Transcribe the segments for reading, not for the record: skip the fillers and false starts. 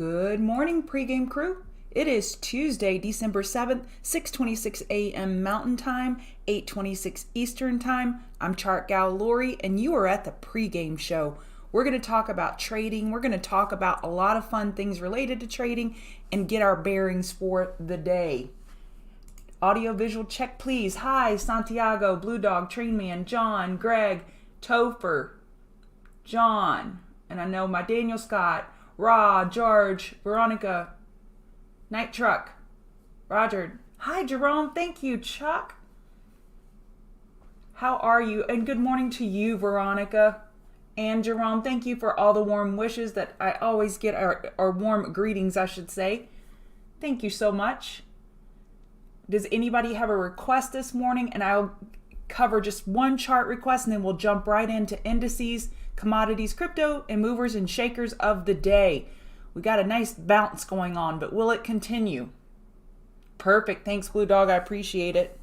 Good morning, pregame crew. It is Tuesday, December 7th, 6:26 a.m. Mountain Time, 8:26 Eastern Time. I'm Chart Gal Lori, and you are at the pregame show. We're going to talk about trading. We're going to talk about a lot of fun things related to trading and get our bearings for the day. Audio visual check, please. Hi, Santiago, Blue Dog, Train Man, John, Greg, Topher, John, and I know my Daniel Scott, Ra, George, Veronica, Night Truck, Roger. Hi, Jerome. Thank you, Chuck. How are you? And good morning to you, Veronica and Jerome. Thank you for all the warm wishes that I always get, or warm greetings, I should say. Thank you so much. Does anybody have a request this morning? And I'll cover just one chart request, and then we'll jump right into indices, commodities, crypto, and movers and shakers of the day. We got a nice bounce going on, but will it continue? Perfect. Thanks, Blue Dog. I appreciate it.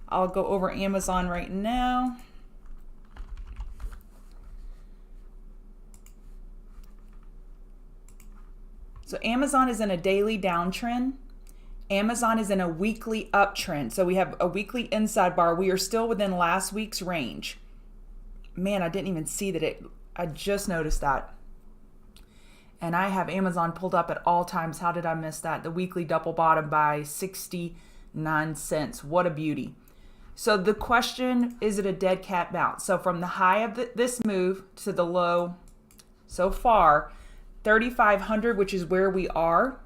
I'll go over Amazon right now. So Amazon is in a daily downtrend. Amazon is in a weekly uptrend. So we have a weekly inside bar. We are still within last week's range. Man, I didn't even see that I just noticed that. And I have Amazon pulled up at all times. How did I miss that? The weekly double bottom by 69 cents. What a beauty. So the question, is it a dead cat bounce? So from the high of this move to the low so far, 3,500, which is where we are,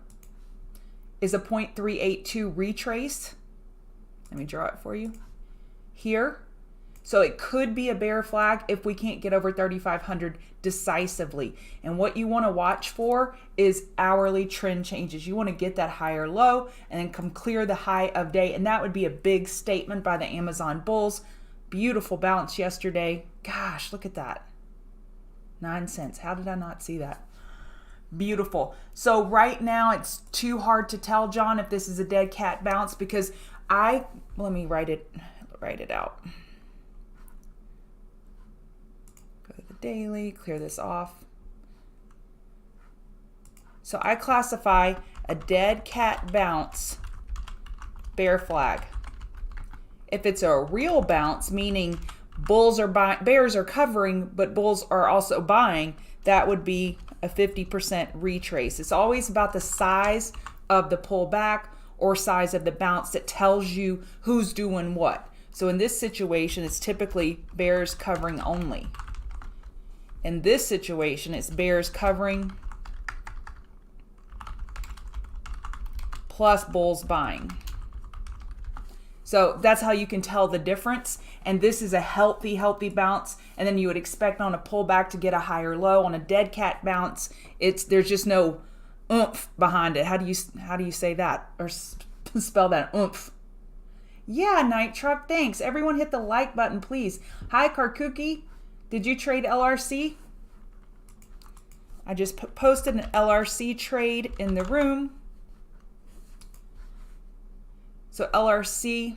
is a 0.382 retrace. Let me draw it for you here. So it could be a bear flag if we can't get over 3,500 decisively. And what you want to watch for is hourly trend changes. You want to get that higher low and then come clear the high of day. And that would be a big statement by the Amazon bulls. Beautiful bounce yesterday. Gosh, look at that. 9 cents. How did I not see that? Beautiful. So right now it's too hard to tell, John, if this is a dead cat bounce, because let me write it out. Go to the daily, clear this off. So I classify a dead cat bounce bear flag. If it's a real bounce, meaning bulls are buying, bears are covering, but bulls are also buying, that would be a 50% retrace. It's always about the size of the pullback or size of the bounce that tells you who's doing what. So in this situation, it's typically bears covering only. In this situation, it's bears covering plus bulls buying. So that's how you can tell the difference. And this is a healthy bounce. And then you would expect on a pullback to get a higher low. On a dead cat bounce, there's just no oomph behind it. How do you say that or spell that? Oomph. Yeah, Night Truck. Thanks. Everyone hit the like button, please. Hi, Karkuki. Did you trade LRC? I just posted an LRC trade in the room. So LRC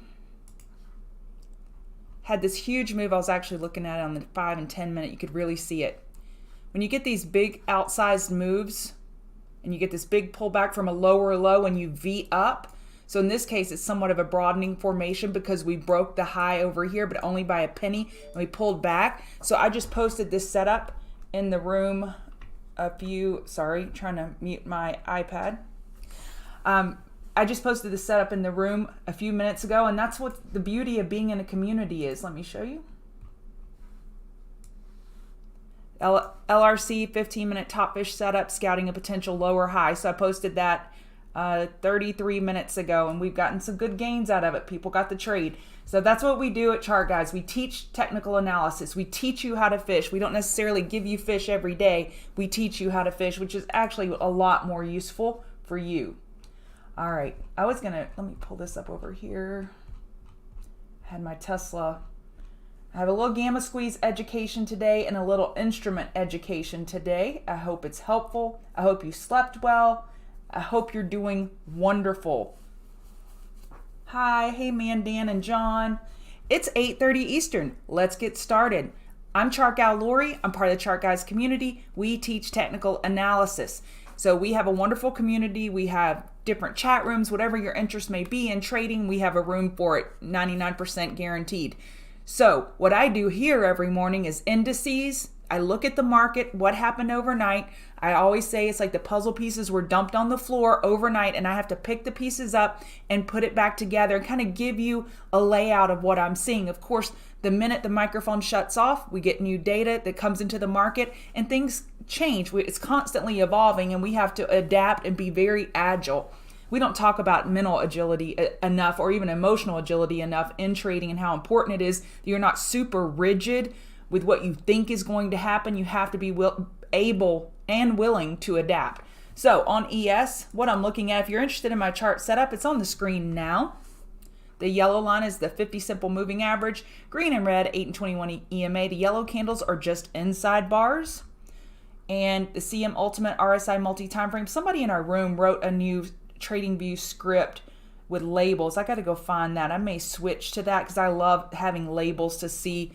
had this huge move. I was actually looking at it on the 5 and 10 minute. You could really see it. When you get these big outsized moves and you get this big pullback from a lower low and you V up. So in this case, it's somewhat of a broadening formation because we broke the high over here, but only by a penny, and we pulled back. So I just posted this setup in the room trying to mute my iPad. I just posted the setup in the room a few minutes ago, and that's what the beauty of being in a community is. Let me show you. LRC 15-minute top fish setup, scouting a potential lower high. So I posted that 33 minutes ago, and we've gotten some good gains out of it. People got the trade. So that's what we do at Chart Guys. We teach technical analysis. We teach you how to fish. We don't necessarily give you fish every day. We teach you how to fish, which is actually a lot more useful for you. All right, let me pull this up over here. I had my Tesla. I have a little gamma squeeze education today and a little instrument education today. I hope it's helpful. I hope you slept well. I hope you're doing wonderful. Hi, hey man, Dan and John. It's 8:30 Eastern. Let's get started. I'm Chart Gal Lori. I'm part of the Chart Guys community. We teach technical analysis. So we have a wonderful community. We have different chat rooms, whatever your interest may be in trading, we have a room for it, 99% guaranteed. So what I do here every morning is indices. I look at the market, what happened overnight. I always say it's like the puzzle pieces were dumped on the floor overnight, and I have to pick the pieces up and put it back together and kind of give you a layout of what I'm seeing. Of course, the minute the microphone shuts off, we get new data that comes into the market and things change. It's constantly evolving, and we have to adapt and be very agile. We don't talk about mental agility enough, or even emotional agility enough in trading, and how important it is that you're not super rigid with what you think is going to happen. You have to be able and willing to adapt. So on ES, what I'm looking at, if you're interested in my chart setup, it's on the screen now. The yellow line is the 50 simple moving average, green and red 8 and 21 EMA. The yellow candles are just inside bars. And the CM Ultimate RSI multi-time frame. Somebody in our room wrote a new TradingView script with labels. I got to go find that. I may switch to that because I love having labels to see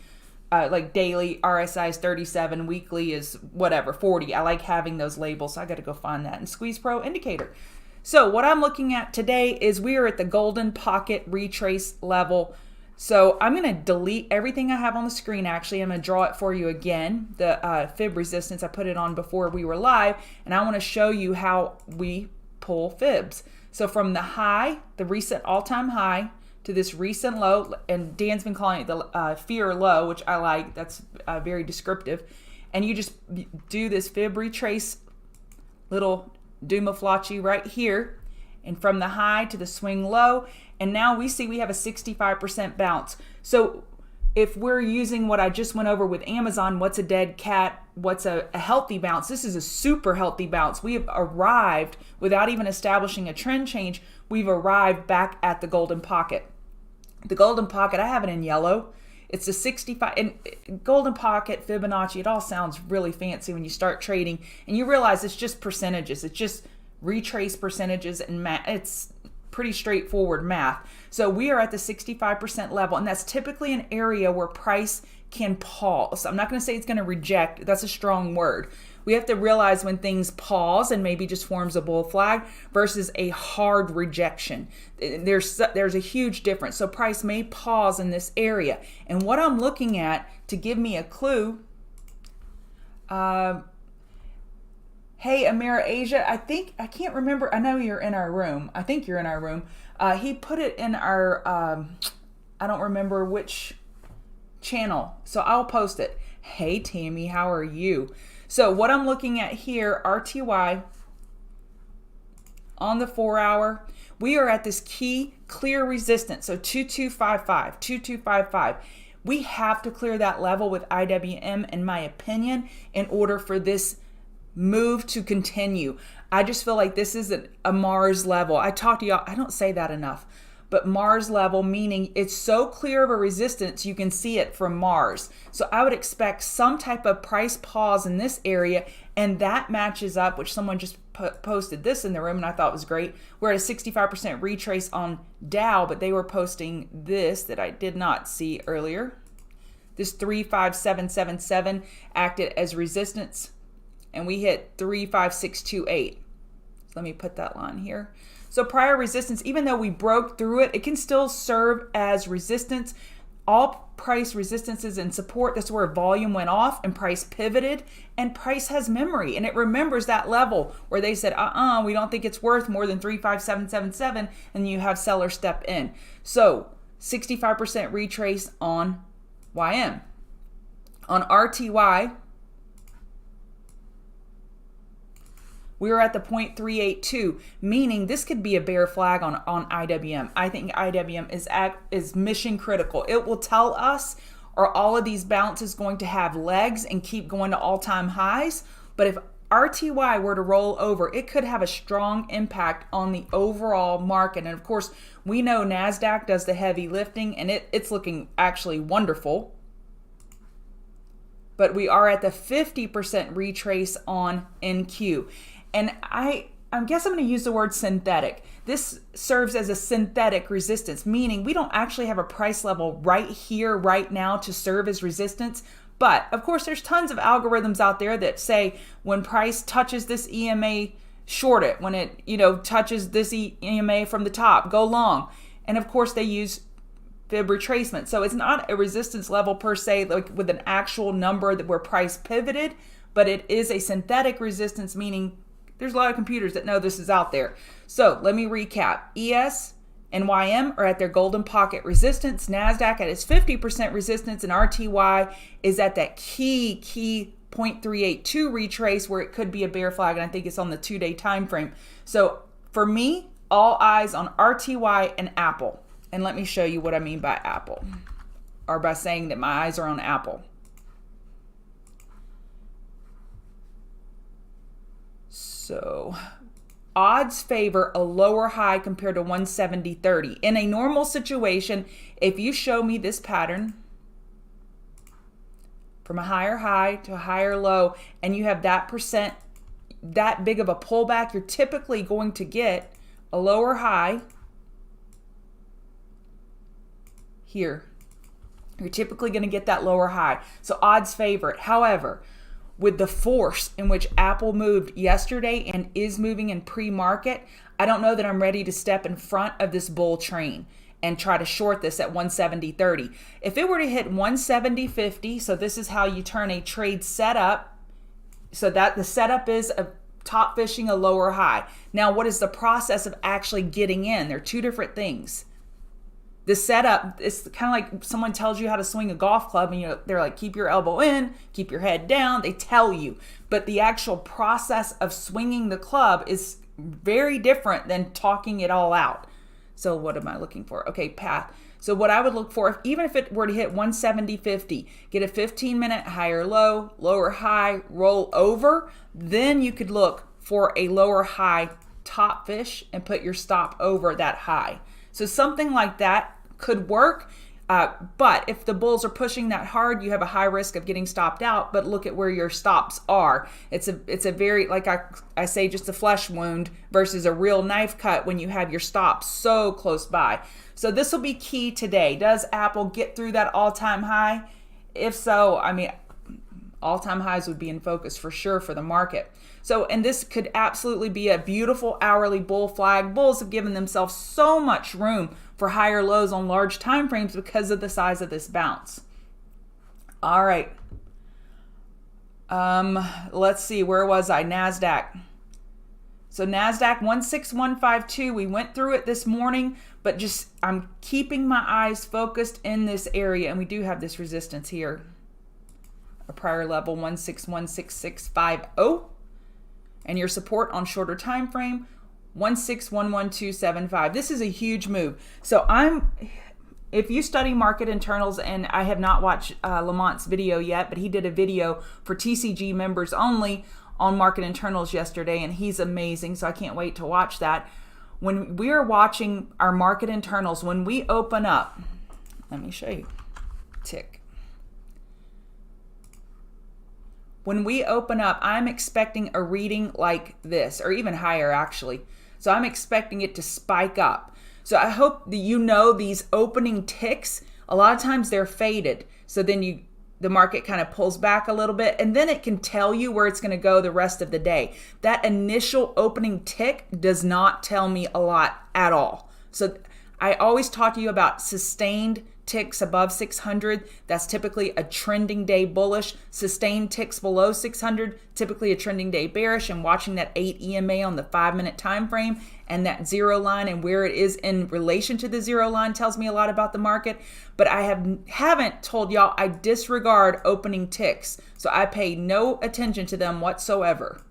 like daily RSI is 37, weekly is whatever, 40. I like having those labels, so I got to go find that. And Squeeze Pro indicator. So what I'm looking at today is we are at the golden pocket retrace level. So I'm going to delete everything I have on the screen. Actually, I'm going to draw it for you again, the fib resistance. I put it on before we were live, and I want to show you how we pull fibs. So from the high, the recent all-time high, to this recent low, and Dan's been calling it the fear low, which I like. That's very descriptive. And you just do this fib retrace little Dumaflachi right here, and from the high to the swing low, and now we see we have a 65% bounce. So if we're using what I just went over with Amazon, what's a dead cat, what's a healthy bounce, this is a super healthy bounce. We have arrived, without even establishing a trend change, we've arrived back at the golden pocket. The golden pocket, I have it in yellow. It's a 65, and golden pocket, Fibonacci, it all sounds really fancy when you start trading, and you realize it's just percentages. It's just retrace percentages, and it's pretty straightforward math. So we are at the 65% level, and that's typically an area where price can pause. I'm not going to say it's going to reject. That's a strong word. We have to realize when things pause and maybe just forms a bull flag versus a hard rejection. There's a huge difference. So price may pause in this area. And what I'm looking at to give me a clue, hey, Amira Asia, I can't remember. I know you're in our room. I think you're in our room. He put it in our, I don't remember which channel. So I'll post it. Hey, Tammy, how are you? So what I'm looking at here, RTY, on the 4 hour, we are at this key clear resistance. So 2255, 2255. We have to clear that level with IWM, in my opinion, in order for this move to continue. I just feel like this is a Mars level. I talk to y'all, I don't say that enough, but Mars level, meaning it's so clear of a resistance you can see it from Mars. So I would expect some type of price pause in this area, and that matches up, which someone just posted this in the room and I thought was great. We're at a 65% retrace on Dow, but they were posting this that I did not see earlier. This 35777 acted as resistance, and we hit 35628. So let me put that line here. So prior resistance, even though we broke through it, it can still serve as resistance. All price resistances and support, that's where volume went off and price pivoted, and price has memory, and it remembers that level where they said, we don't think it's worth more than 35777, and you have seller step in. So 65% retrace on YM. On RTY, we are at the 0.382, meaning this could be a bear flag on IWM. I think IWM is mission critical. It will tell us, are all of these bounces going to have legs and keep going to all-time highs? But if RTY were to roll over, it could have a strong impact on the overall market. And of course, we know Nasdaq does the heavy lifting, and it's looking actually wonderful. But we are at the 50% retrace on NQ. And I guess I'm going to use the word synthetic. This serves as a synthetic resistance, meaning we don't actually have a price level right here, right now to serve as resistance. But of course, there's tons of algorithms out there that say when price touches this EMA short it. When it, touches this EMA from the top, go long. And of course they use fib retracement. So it's not a resistance level per se, like with an actual number that where price pivoted, but it is a synthetic resistance, meaning there's a lot of computers that know this is out there. So let me recap. ES and YM are at their golden pocket resistance. Nasdaq at its 50% resistance, and RTY is at that key 0.382 retrace where it could be a bear flag, and I think it's on the 2-day time frame. So for me, all eyes on RTY and Apple. And let me show you what I mean by Apple, or by saying that my eyes are on Apple. So odds favor a lower high compared to 170.30. In a normal situation, if you show me this pattern from a higher high to a higher low, and you have that percent, that big of a pullback, you're typically going to get a lower high here. You're typically going to get that lower high. So odds favor it. However, with the force in which Apple moved yesterday and is moving in pre-market, I don't know that I'm ready to step in front of this bull train and try to short this at 170.30. If it were to hit 170.50, so this is how you turn a trade setup, so that the setup is a top fishing a lower high. Now, what is the process of actually getting in? They're two different things. The setup is kind of like someone tells you how to swing a golf club, and they're like, keep your elbow in, keep your head down. They tell you, but the actual process of swinging the club is very different than talking it all out. So what am I looking for? Okay, path. So what I would look for, even if it were to hit 170.50, get a 15-minute higher low, lower high, roll over, then you could look for a lower high top fish and put your stop over that high. So something like that could work, but if the bulls are pushing that hard, you have a high risk of getting stopped out. But look at where your stops are. It's a very, like I say, just a flesh wound versus a real knife cut when you have your stops so close by. So this will be key today. Does Apple get through that all-time high? If so, I mean, all-time highs would be in focus for sure for the market. So, and this could absolutely be a beautiful hourly bull flag. Bulls have given themselves so much room for higher lows on large time frames because of the size of this bounce. All right. Let's see, where was I? Nasdaq. So Nasdaq 16152, we went through it this morning, but just I'm keeping my eyes focused in this area, and we do have this resistance here. A prior level 1616650. And your support on shorter time frame 1611275. This is a huge move. So if you study market internals, and I have not watched Lamont's video yet, but he did a video for TCG members only on market internals yesterday, and he's amazing, so I can't wait to watch that. When we are watching our market internals, when we open up, let me show you, tick. When we open up, I'm expecting a reading like this, or even higher actually. So I'm expecting it to spike up. So I hope that these opening ticks, a lot of times they're faded. So then the market kind of pulls back a little bit, and then it can tell you where it's going to go the rest of the day. That initial opening tick does not tell me a lot at all. So I always talk to you about sustained ticks above 600, that's typically a trending day bullish. Sustained ticks below 600, typically a trending day bearish, and watching that 8 EMA on the 5-minute time frame and that zero line and where it is in relation to the zero line tells me a lot about the market. But I haven't told y'all I disregard opening ticks, so I pay no attention to them whatsoever.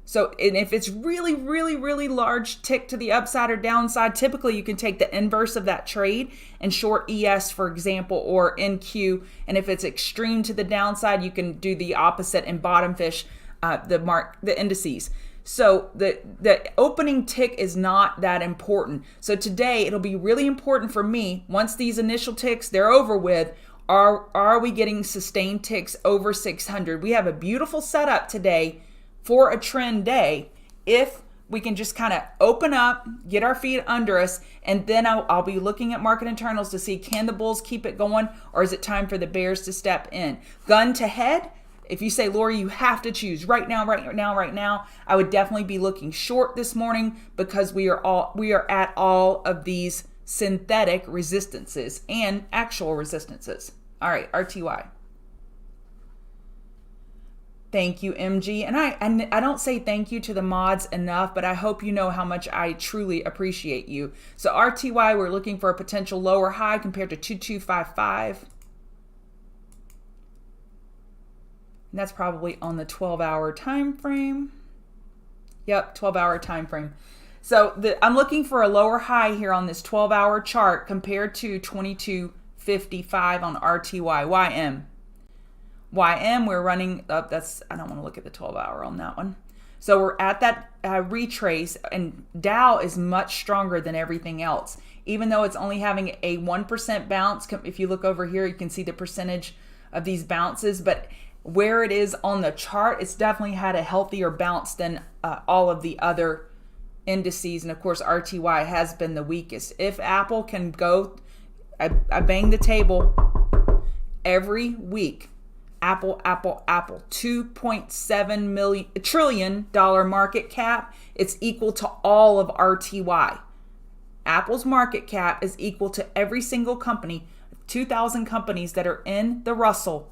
So, and if it's really, really, really large tick to the upside or downside, typically you can take the inverse of that trade and short ES, for example, or NQ. And if it's extreme to the downside, you can do the opposite and bottom fish the indices. So the opening tick is not that important. So today it'll be really important for me, once these initial ticks, they're over with, are we getting sustained ticks over 600? We have a beautiful setup today for a trend day if we can just kind of open up, get our feet under us, and then I'll be looking at market internals to see, can the bulls keep it going, or is it time for the bears to step in? Gun to head, if you say, Lori, you have to choose right now, right now, I would definitely be looking short this morning because we are at all of these synthetic resistances and actual resistances. All right, RTY. Thank you, MG. And I don't say thank you to the mods enough, but I hope you know how much I truly appreciate you. So RTY, we're looking for a potential lower high compared to 2255. And that's probably on the 12-hour time frame. Yep, 12-hour time frame. So I'm looking for a lower high here on this 12-hour chart compared to 2255 on RTY. YM, we're running up. I don't want to look at the 12-hour on that one. So we're at that retrace, and Dow is much stronger than everything else. Even though it's only having a 1% bounce, if you look over here, you can see the percentage of these bounces, but where it is on the chart, it's definitely had a healthier bounce than all of the other indices. And of course, RTY has been the weakest. If Apple can go, I bang the table every week. Apple, $2.7 trillion market cap. It's equal to all of RTY. Apple's market cap is equal to every single company, 2,000 companies that are in the Russell.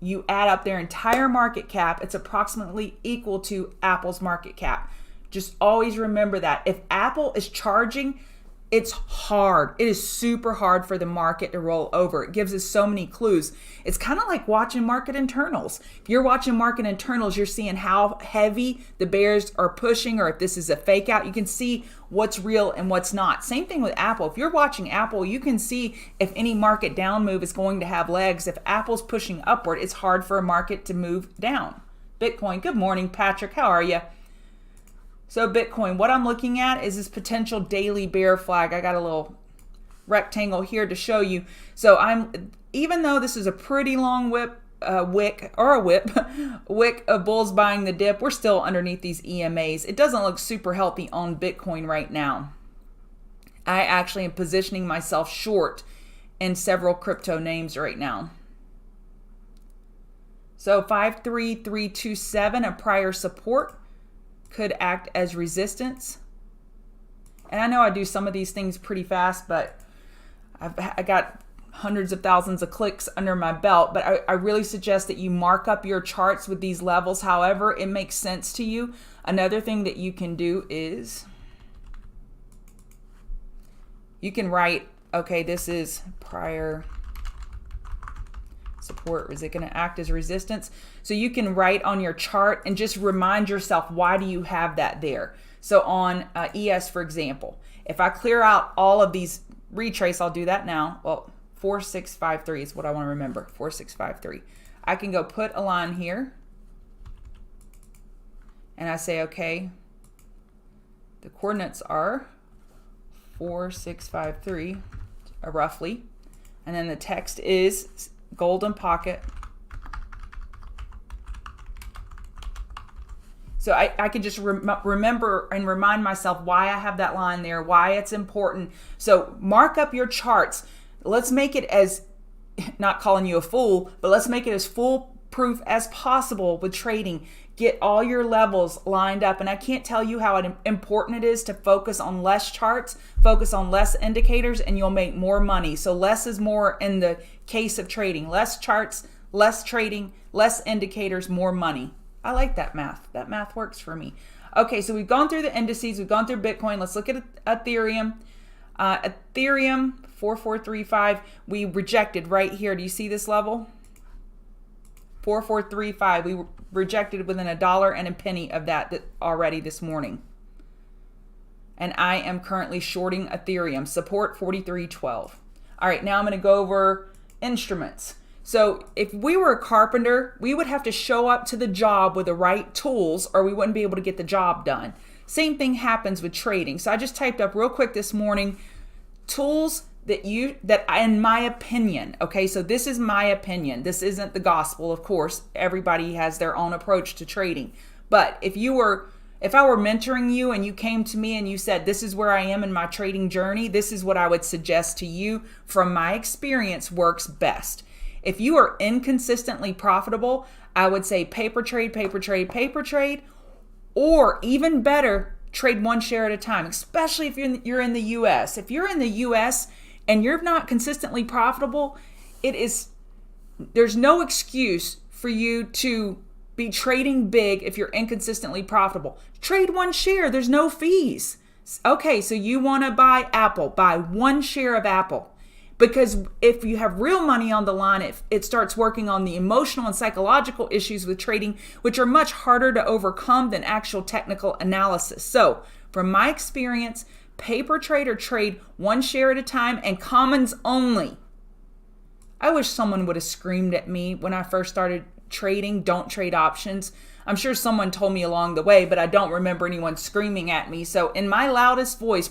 You add up their entire market cap, it's approximately equal to Apple's market cap. Just always remember that. If Apple is charging, it's hard. It is super hard for the market to roll over. It gives us so many clues. It's kind of like watching market internals. If you're watching market internals, you're seeing how heavy the bears are pushing, or if this is a fake out, you can see what's real and what's not. Same thing with Apple. If you're watching Apple, you can see if any market down move is going to have legs. If Apple's pushing upward, it's hard for a market to move down. Bitcoin, good morning, Patrick. How are you? So Bitcoin, what I'm looking at is this potential daily bear flag. I got a little rectangle here to show you. So even though this is a pretty long wick of bulls buying the dip, we're still underneath these EMAs. It doesn't look super healthy on Bitcoin right now. I actually am positioning myself short in several crypto names right now. So 53327, a prior support, could act as resistance. And I know I do some of these things pretty fast, but I got hundreds of thousands of clicks under my belt. But I really suggest that you mark up your charts with these levels however it makes sense to you. Another thing that you can do is you can write, okay, this is prior support. Is it going to act as resistance? So you can write on your chart and just remind yourself, why do you have that there? So on ES, for example, if I clear out all of these retrace, I'll do that now. Well, 4653 is what I want to remember. 4653. I can go put a line here. And I say, okay, the coordinates are 4653, roughly. And then the text is golden pocket. So I can just remember and remind myself why I have that line there, why it's important. So mark up your charts. Let's make it as, not calling you a fool, but let's make it as foolproof as possible with trading. Get all your levels lined up. And I can't tell you how important it is to focus on less charts, focus on less indicators, and you'll make more money. So less is more in the case of trading. Less charts, less trading, less indicators, more money. I like that math. That math works for me. Okay, so we've gone through the indices. We've gone through Bitcoin. Let's look at Ethereum. Ethereum, 4435. We rejected right here. Do you see this level? 4435. We rejected within $1 and a penny of that already this morning. And I am currently shorting Ethereum. Support 4312. All right, now I'm going to go over instruments. So if we were a carpenter, we would have to show up to the job with the right tools or we wouldn't be able to get the job done. Same thing happens with trading. So I just typed up real quick this morning, tools that in my opinion, okay, so this is my opinion. This isn't the gospel, of course. Everybody has their own approach to trading. But if I were mentoring you and you came to me and you said, this is where I am in my trading journey, this is what I would suggest to you from my experience works best. If you are inconsistently profitable, I would say paper trade, paper trade, paper trade, or even better, trade one share at a time, especially if you're in the US. If you're in the US and you're not consistently profitable, there's no excuse for you to be trading big if you're inconsistently profitable. Trade one share, there's no fees. Okay, so you want to buy Apple, buy one share of Apple. Because if you have real money on the line, it starts working on the emotional and psychological issues with trading, which are much harder to overcome than actual technical analysis. So from my experience, paper trade or trade one share at a time and commons only. I wish someone would have screamed at me when I first started trading, don't trade options. I'm sure someone told me along the way, but I don't remember anyone screaming at me. So in my loudest voice,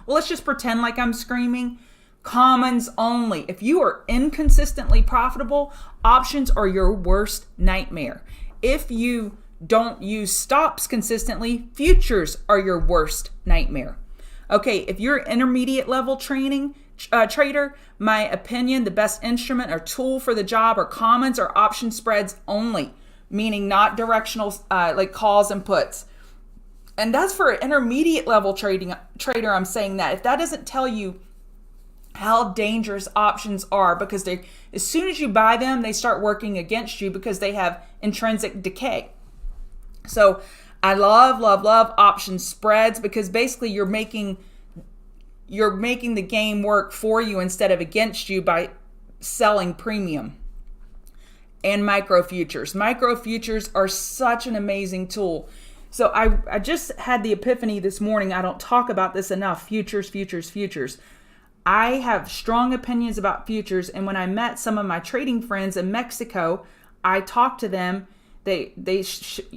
let's just pretend like I'm screaming. Commons only. If you are inconsistently profitable, options are your worst nightmare. If you don't use stops consistently, futures are your worst nightmare. Okay, if you're an intermediate level trader, my opinion, the best instrument or tool for the job are commons or option spreads only, meaning not directional like calls and puts. And that's for an intermediate level trader. I'm saying that. If that doesn't tell you how dangerous options are, because as soon as you buy them, they start working against you because they have intrinsic decay. So I love option spreads because basically you're making the game work for you instead of against you by selling premium. And micro futures. Micro futures are such an amazing tool. So I just had the epiphany this morning. I don't talk about this enough. Futures. I have strong opinions about futures, and when I met some of my trading friends in Mexico, I talked to them. They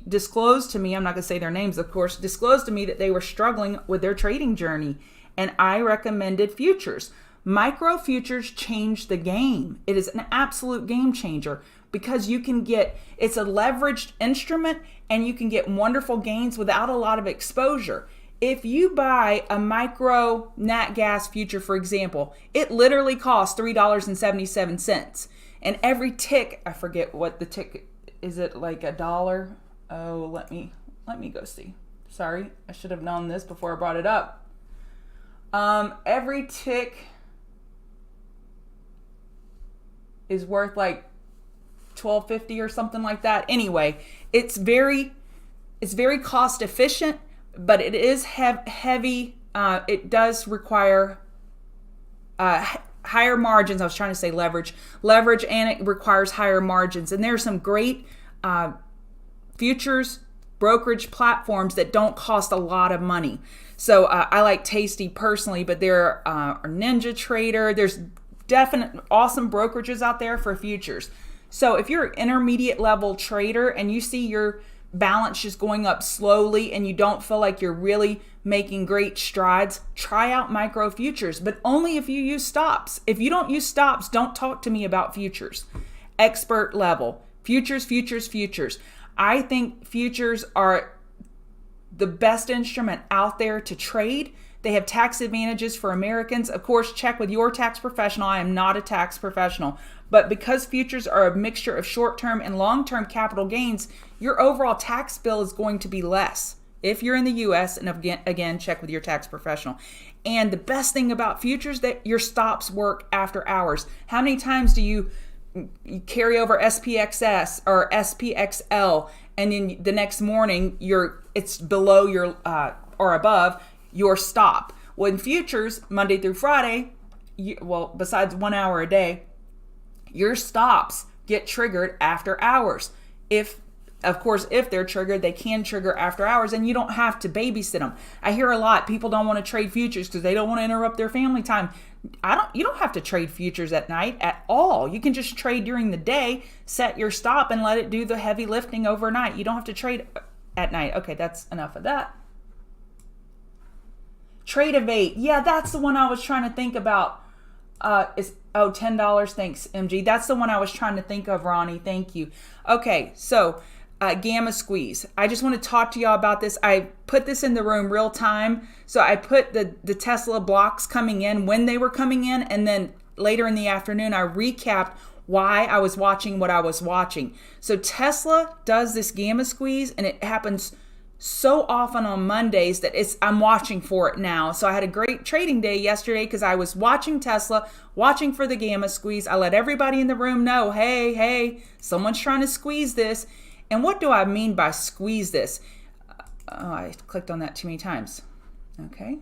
disclosed to me, I'm not going to say their names, of course, disclosed to me that they were struggling with their trading journey, and I recommended futures. Micro futures change the game. It is an absolute game changer because it's a leveraged instrument, and you can get wonderful gains without a lot of exposure. If you buy a micro Nat Gas future, for example, it literally costs $3.77. And every tick, I forget what the tick, is it like $1? Oh, let me go see. Sorry, I should have known this before I brought it up. Every tick is worth like $12.50 or something like that. Anyway, it's very cost efficient. But it is heavy. It does require higher margins. I was trying to say leverage, and it requires higher margins. And there are some great futures brokerage platforms that don't cost a lot of money. So I like Tasty personally, but there are Ninja Trader. There's definite awesome brokerages out there for futures. So if you're an intermediate level trader and you see your balance just going up slowly and you don't feel like you're really making great strides, try out micro futures, but only if you use stops. If you don't use stops, don't talk to me about futures. Expert level. Futures. I think futures are the best instrument out there to trade. They have tax advantages for Americans. Of course, check with your tax professional. I am not a tax professional. But because futures are a mixture of short-term and long-term capital gains, your overall tax bill is going to be less if you're in the U.S. And again, check with your tax professional. And the best thing about futures that your stops work after hours. How many times do you carry over SPXS or SPXL, and then the next morning it's below your or above your stop? Well, in futures, Monday through Friday, besides 1 hour a day, your stops get triggered after hours. If they're triggered, they can trigger after hours, and you don't have to babysit them. I hear a lot, people don't want to trade futures because they don't want to interrupt their family time. You don't have to trade futures at night at all. You can just trade during the day, set your stop, and let it do the heavy lifting overnight. You don't have to trade at night. Okay, that's enough of that. Trade of 8. Yeah, that's the one I was trying to think about. $10. Thanks, MG. That's the one I was trying to think of, Ronnie. Thank you. Okay, so gamma squeeze. I just want to talk to y'all about this. I put this in the room real time. So I put the Tesla blocks coming in when they were coming in, and then later in the afternoon I recapped why I was watching what I was watching. So Tesla does this gamma squeeze, and it happens so often on Mondays that I'm watching for it now. So I had a great trading day yesterday because I was watching Tesla, watching for the gamma squeeze. I let everybody in the room know, hey, someone's trying to squeeze this. And what do I mean by squeeze this? Oh, I clicked on that too many times. Okay.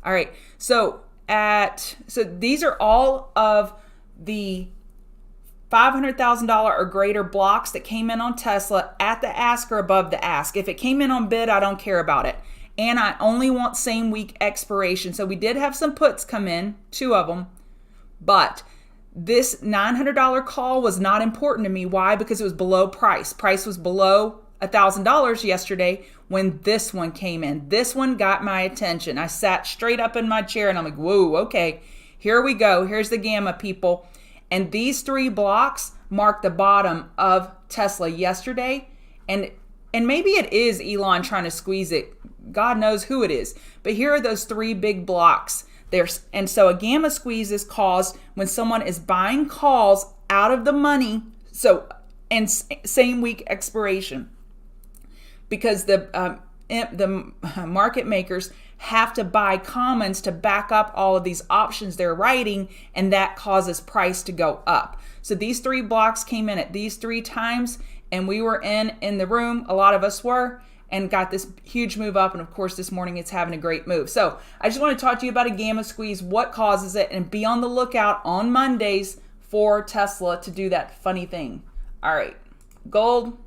All right. So these are all of the $500,000 or greater blocks that came in on Tesla at the ask or above the ask. If it came in on bid, I don't care about it. And I only want same week expiration. So we did have some puts come in, 2 of them, but this $900 call was not important to me. Why? Because it was below price. Price was below $1,000 yesterday when this one came in. This one got my attention. I sat straight up in my chair and I'm like, whoa, okay, here we go. Here's the gamma, people. And these 3 blocks mark the bottom of Tesla yesterday. And maybe it is Elon trying to squeeze it. God knows who it is. But here are those 3 big blocks. And so a gamma squeeze is caused when someone is buying calls out of the money. So, and same week expiration. Because the market makers have to buy commons to back up all of these options they're writing, and that causes price to go up. So these 3 blocks came in at these 3 times, and we were in the room, a lot of us were, and got this huge move up. And of course, this morning it's having a great move. So I just want to talk to you about a gamma squeeze, what causes it, and be on the lookout on Mondays for Tesla to do that funny thing. All right, gold.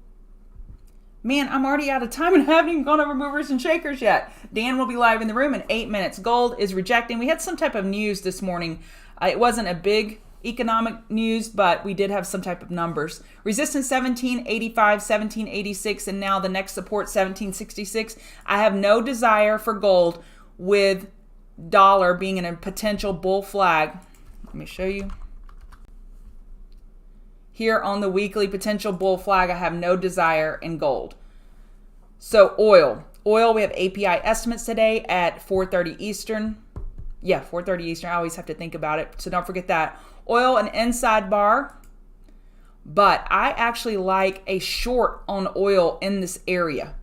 Man, I'm already out of time and haven't even gone over movers and shakers yet. Dan will be live in the room in 8 minutes. Gold is rejecting. We had some type of news this morning. It wasn't a big economic news, but we did have some type of numbers. Resistance 1785, 1786, and now the next support 1766. I have no desire for gold with dollar being in a potential bull flag. Let me show you. Here on the weekly potential bull flag, I have no desire in gold. So oil, we have API estimates today at 4:30 Eastern. Yeah, 4:30 Eastern. I always have to think about it, so don't forget that. Oil, an inside bar, but I actually like a short on oil in this area.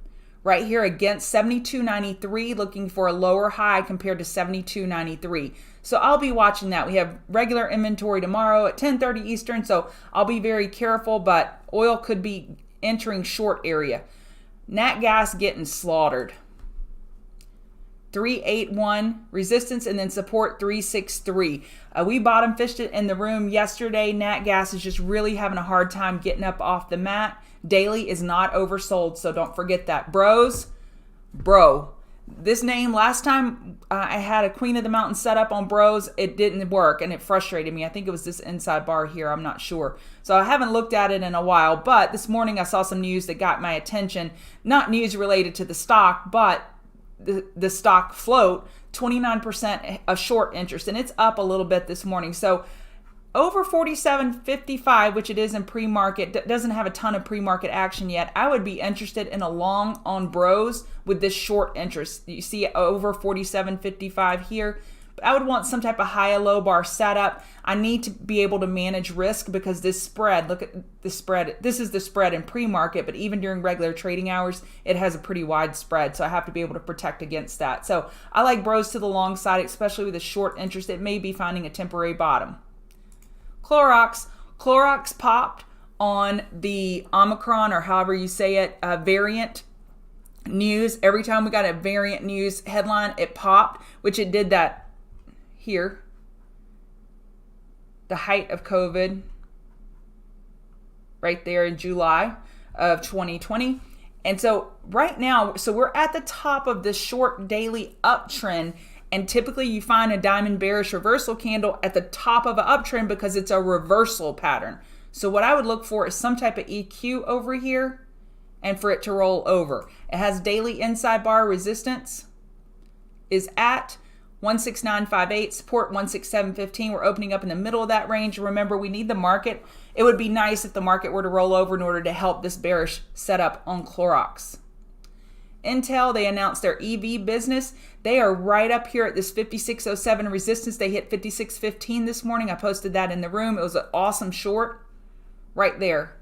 Right here against 72.93, looking for a lower high compared to 72.93. So I'll be watching that. We have regular inventory tomorrow at 10:30 Eastern, so I'll be very careful, but oil could be entering short area. Nat Gas getting slaughtered. 381 resistance and then support 363. We bottom fished it in the room yesterday. Nat Gas is just really having a hard time getting up off the mat. Daily is not oversold, so don't forget that. Bro. This name, last time I had a Queen of the Mountain set up on Bros, it didn't work and it frustrated me. I think it was this inside bar here, I'm not sure. So I haven't looked at it in a while, but this morning I saw some news that got my attention. Not news related to the stock, but the stock float, 29% a short interest, and it's up a little bit this morning. So over 47.55, which it is in pre-market, doesn't have a ton of pre-market action yet. I would be interested in a long on Bros with this short interest. You see over 47.55 here. But I would want some type of high-low bar setup. I need to be able to manage risk because this spread, look at the spread. This is the spread in pre-market, but even during regular trading hours, it has a pretty wide spread. So I have to be able to protect against that. So I like Bros to the long side, especially with a short interest. It may be finding a temporary bottom. Clorox popped on the Omicron, or however you say it, variant news. Every time we got a variant news headline, it popped, which it did that here. The height of COVID, right there in July of 2020. And so right now, so we're at the top of this short daily uptrend. And typically you find a diamond bearish reversal candle at the top of an uptrend because it's a reversal pattern. So what I would look for is some type of EQ over here and for it to roll over. It has daily inside bar resistance is at 169.58, support 167.15. We're opening up in the middle of that range. Remember, we need the market. It would be nice if the market were to roll over in order to help this bearish setup on Clorox. Intel, they announced their EV business. They are right up here at this 5607 resistance. They hit 5615 this morning. I posted that in the room. It was an awesome short right there.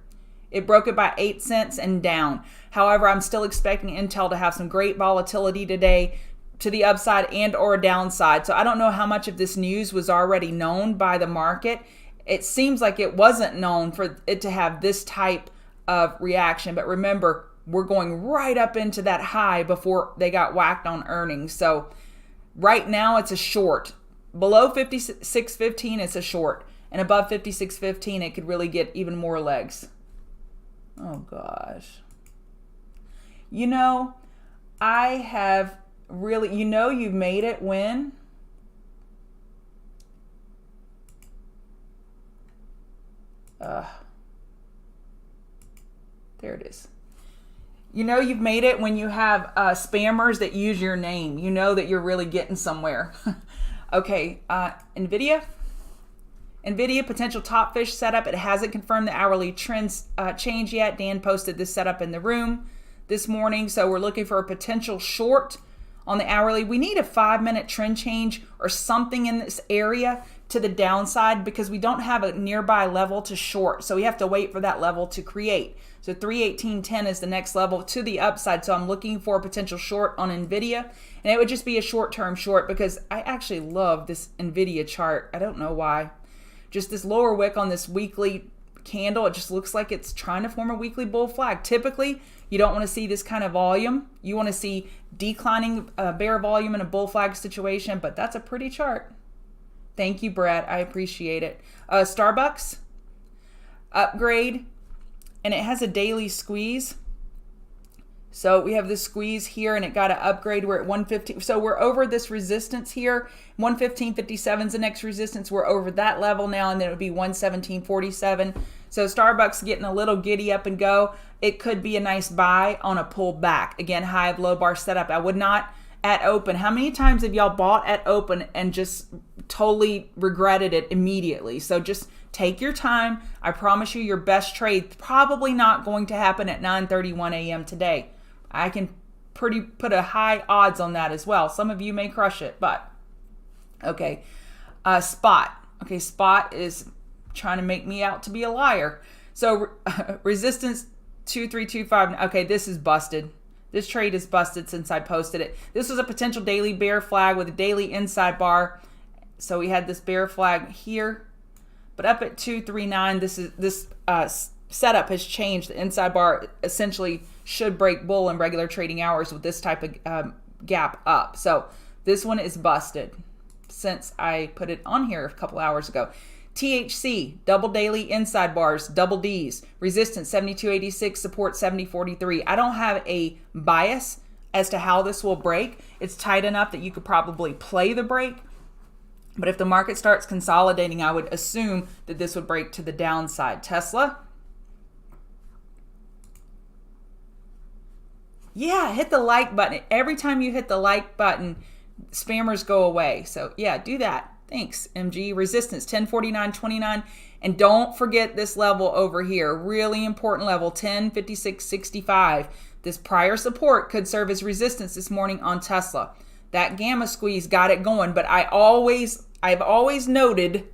It broke it by 8 cents and down. However, I'm still expecting Intel to have some great volatility today to the upside and or downside. So I don't know how much of this news was already known by the market. It seems like it wasn't known for it to have this type of reaction. But remember, we're going right up into that high before they got whacked on earnings. So right now it's a short. Below 56.15, it's a short. And above 56.15, it could really get even more legs. Oh, gosh. You know, I have really, you know, you've made it when? There it is. You know you've made it when you have spammers that use your name. You know that you're really getting somewhere. Okay, NVIDIA potential top fish setup. It hasn't confirmed the hourly trends change yet. Dan posted this setup in the room this morning. So we're looking for a potential short on the hourly. We need a 5-minute trend change or something in this area to the downside because we don't have a nearby level to short. So we have to wait for that level to create. So 318.10 is the next level to the upside. So I'm looking for a potential short on NVIDIA. And it would just be a short-term short because I actually love this NVIDIA chart. I don't know why. Just this lower wick on this weekly candle, it just looks like it's trying to form a weekly bull flag. Typically, you don't want to see this kind of volume. You want to see declining bear volume in a bull flag situation, but that's a pretty chart. Thank you, Brad. I appreciate it. Starbucks, upgrade, and it has a daily squeeze. So we have this squeeze here and it got an upgrade. We're at 115. So we're over this resistance here. 115.57 is the next resistance. We're over that level now, and then it would be 117.47. So Starbucks getting a little giddy up and go. It could be a nice buy on a pullback. Again, high of low bar setup. I would not at open. How many times have y'all bought at open and just totally regretted it immediately? So just take your time. I promise you your best trade probably not going to happen at 9:31 a.m. today. I can put a high odds on that as well. Some of you may crush it, but okay. Spot. Okay, Spot is trying to make me out to be a liar. So resistance 2325. Okay, this is busted. This trade is busted since I posted it. This was a potential daily bear flag with a daily inside bar. So we had this bear flag here, but up at 239, this setup has changed. The inside bar essentially should break bull in regular trading hours with this type of gap up. So this one is busted since I put it on here a couple hours ago. THC, double daily inside bars, double Ds, resistance 72.86, support 70.43. I don't have a bias as to how this will break. It's tight enough that you could probably play the break. But if the market starts consolidating, I would assume that this would break to the downside. Tesla. Yeah, hit the like button. Every time you hit the like button, spammers go away. So yeah, do that. Thanks, MG. Resistance 1049.29. And don't forget this level over here. Really important level, 1056.65. This prior support could serve as resistance this morning on Tesla. That gamma squeeze got it going, but I've always noted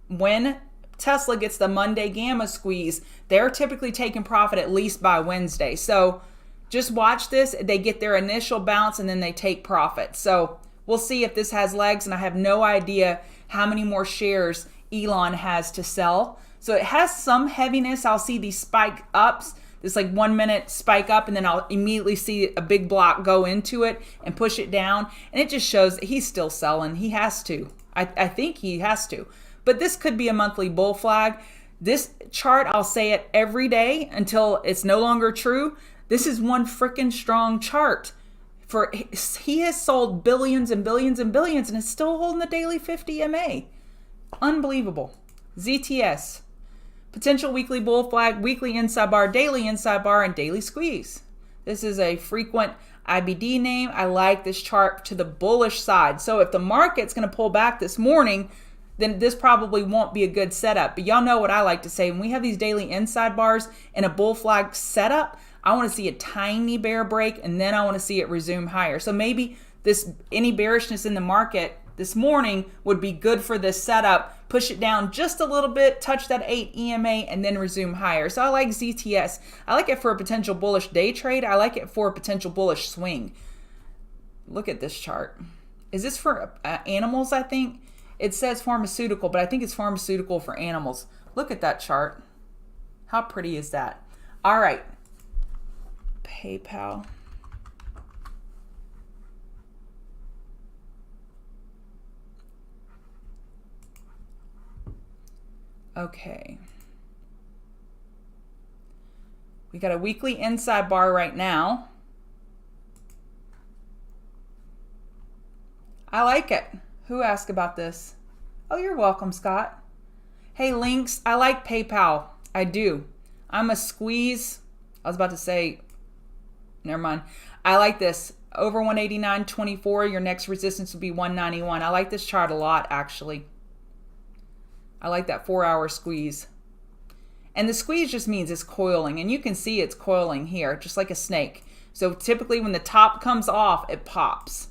when Tesla gets the Monday gamma squeeze, they're typically taking profit at least by Wednesday. So just watch this. They get their initial bounce and then they take profit. So we'll see if this has legs, and I have no idea how many more shares Elon has to sell. So it has some heaviness. I'll see these spike ups, this like 1 minute spike up, and then I'll immediately see a big block go into it and push it down. And it just shows that he's still selling. He has to. I think he has to. But this could be a monthly bull flag. This chart, I'll say it every day until it's no longer true. This is one freaking strong chart. For he has sold billions and billions and billions and is still holding the daily 50 MA. Unbelievable. ZTS. Potential weekly bull flag, weekly inside bar, and daily squeeze. This is a frequent IBD name. I like this chart to the bullish side. So if the market's going to pull back this morning, then this probably won't be a good setup. But y'all know what I like to say. When we have these daily inside bars in a bull flag setup, I want to see a tiny bear break, and then I want to see it resume higher. So maybe any bearishness in the market this morning would be good for this setup. Push it down just a little bit, touch that 8 EMA, and then resume higher. So I like ZTS. I like it for a potential bullish day trade. I like it for a potential bullish swing. Look at this chart. Is this for animals, I think? It says pharmaceutical, but I think it's pharmaceutical for animals. Look at that chart. How pretty is that? All right. PayPal. Okay. We got a weekly inside bar right now. I like it. Who asked about this? Oh, you're welcome, Scott. Hey, Links, I like PayPal. I do. I'm a squeeze. I was about to say, never mind. I like this. Over 189.24, your next resistance would be 191. I like this chart a lot, actually. I like that 4-hour squeeze. And the squeeze just means it's coiling, and you can see it's coiling here, just like a snake. So typically when the top comes off, it pops.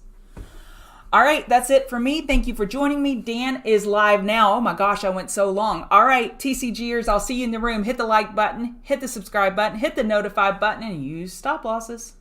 All right, that's it for me. Thank you for joining me. Dan is live now. Oh my gosh, I went so long. All right, TCGers, I'll see you in the room. Hit the like button, hit the subscribe button, hit the notify button, and use stop losses.